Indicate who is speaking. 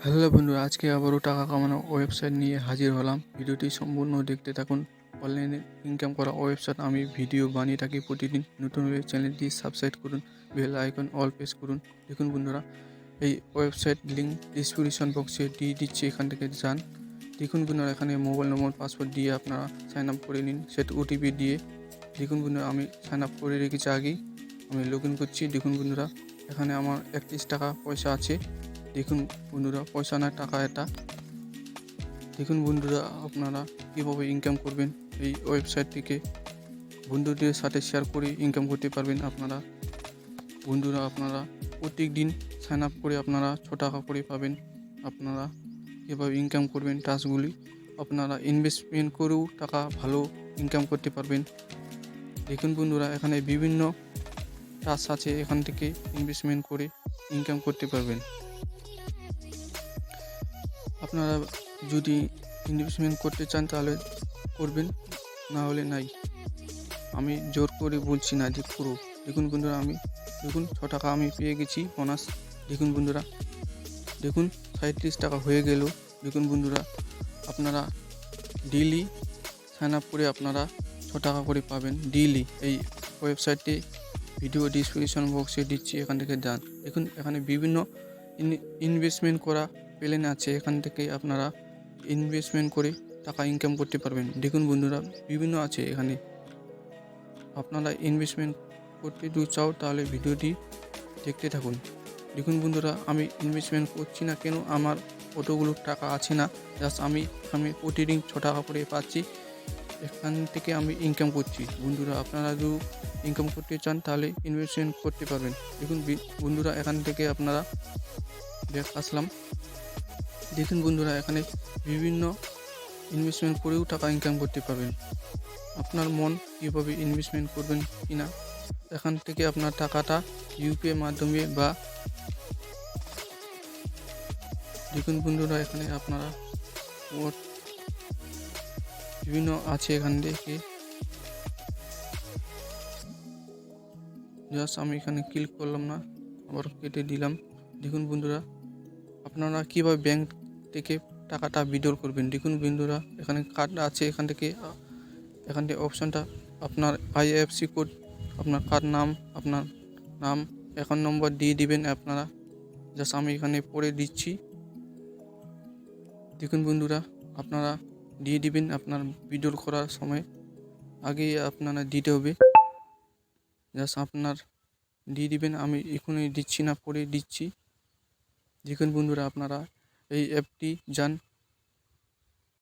Speaker 1: Hello বন্ধুরা, আজকে আবারও টাকা কামানো ওয়েবসাইট নিয়ে হাজির হলাম। ভিডিওটি সম্পূর্ণ দেখতে থাকুন। অনলাইনে ইনকাম করা ওয়েবসাইট আমি ভিডিও বানিয়ে থাকি প্রতিদিন। নতুন হলে চ্যানেলটি সাবস্ক্রাইব করুন, বেল আইকন অল প্রেস করুন। দেখুন বন্ধুরা, এই ওয়েবসাইট লিঙ্ক ডিসক্রিপশন বক্সে দিয়ে দিচ্ছি, এখান থেকে যান। দেখুন বন্ধুরা, এখানে মোবাইল নম্বর পাসওয়ার্ড দিয়ে আপনারা সাইন আপ করে নিন, সেট ওটিপি দিয়ে। দেখুন বন্ধুরা, আমি সাইন আপ করে রেখেছি আগেই, আমি লগ ইন করছি। দেখুন বন্ধুরা, এখানে আমার 31 টাকা পয়সা আছে। দেখুন বন্ধুরা, পয়সা না টাকা এটা। দেখুন বন্ধুরা, আপনারা কীভাবে ইনকাম করবেন এই ওয়েবসাইট থেকে বন্ধুদের সাথে শেয়ার করে ইনকাম করতে পারবেন আপনারা। বন্ধুরা, আপনারা প্রত্যেক দিন সাইন আপ করে আপনারা 6 টাকা করে পাবেন। আপনারা কীভাবে ইনকাম করবেন টাস্কগুলি আপনারা ইনভেস্টমেন্ট করেও টাকা ভালো ইনকাম করতে পারবেন। দেখুন বন্ধুরা, এখানে বিভিন্ন টাস্ক আছে, এখান থেকে ইনভেস্টমেন্ট করে ইনকাম করতে পারবেন। আপনারা যদি ইনভেস্টমেন্ট করতে চান তাহলে করবেন, না হলে নাই। আমি জোর করে বলছি না যে করো। দেখুন বন্ধুরা, আমি দেখুন 6 টাকা আমি পেয়ে গেছি বোনাস। দেখুন বন্ধুরা, দেখুন 37 টাকা হয়ে গেল। দেখুন বন্ধুরা, আপনারা ডেইলি সাইন আপ করে আপনারা 6 টাকা করে পাবেন ডেইলি। এই ওয়েবসাইটটি ভিডিও ডিসক্রিপশন বক্সে দিচ্ছি, এখান থেকে যান। দেখুন এখানে বিভিন্ন ইনভেস্টমেন্ট করা প্ল্যান আছে, এখান থেকে আপনারা ইনভেস্টমেন্ট করে টাকা ইনকাম করতে পারবেন। দেখুন বন্ধুরা, বিভিন্ন আছে এখানে। আপনারা ইনভেস্টমেন্ট করতে যদি চাও তাহলে ভিডিওটি দেখতে থাকুন। দেখুন বন্ধুরা, আমি ইনভেস্টমেন্ট করছি না কেন, আমার অতগুলো টাকা আছে না। জাস্ট আমি প্রতিদিন 6 টাকা করে পাচ্ছি, এখান থেকে আমি ইনকাম করছি। বন্ধুরা, আপনারা যদি ইনকাম করতে চান তাহলে ইনভেস্টমেন্ট করতে পারবেন। দেখুন বন্ধুরা, এখান থেকে আপনারা ব্যাক আসলাম। দেখুন বন্ধুরা, এখানে বিভিন্ন ইনভেস্টমেন্ট করেও টাকা ইনকাম করতে পারবেন। আপনার মন কীভাবে ইনভেস্টমেন্ট করবেন কিনা, এখান থেকে আপনার টাকাটা ইউপিআই মাধ্যমে বা দেখুন বন্ধুরা, এখানে আপনারা বিভিন্ন আছে, এখান থেকে জাস্ট আমি এখানে ক্লিক করলাম না, আবার কেটে দিলাম। দেখুন বন্ধুরা, আপনারা কীভাবে ব্যাংক থেকে টাকাটা উইথড্র করবেন। দেখুন বন্ধুরা, এখানে কার্ড আছে, এখান থেকে অপশানটা আপনার আইএফএসসি কোড, আপনার কার্ড নাম, আপনার নাম, অ্যাকাউন্ট নম্বর দিয়ে দিবেন আপনারা। জাস্ট আমি এখানে পড়ে দিচ্ছি। দেখুন বন্ধুরা, আপনারা দিয়ে দিবেন আপনার উইথড্র করার সময়, আগে আপনারা দিতে হবে। জাস্ট আপনার দিয়ে দিবেন, আমি এখনই দিচ্ছি না, পরে দিচ্ছি। দেখুন বন্ধুরা, আপনারা এই অ্যাপটি যান,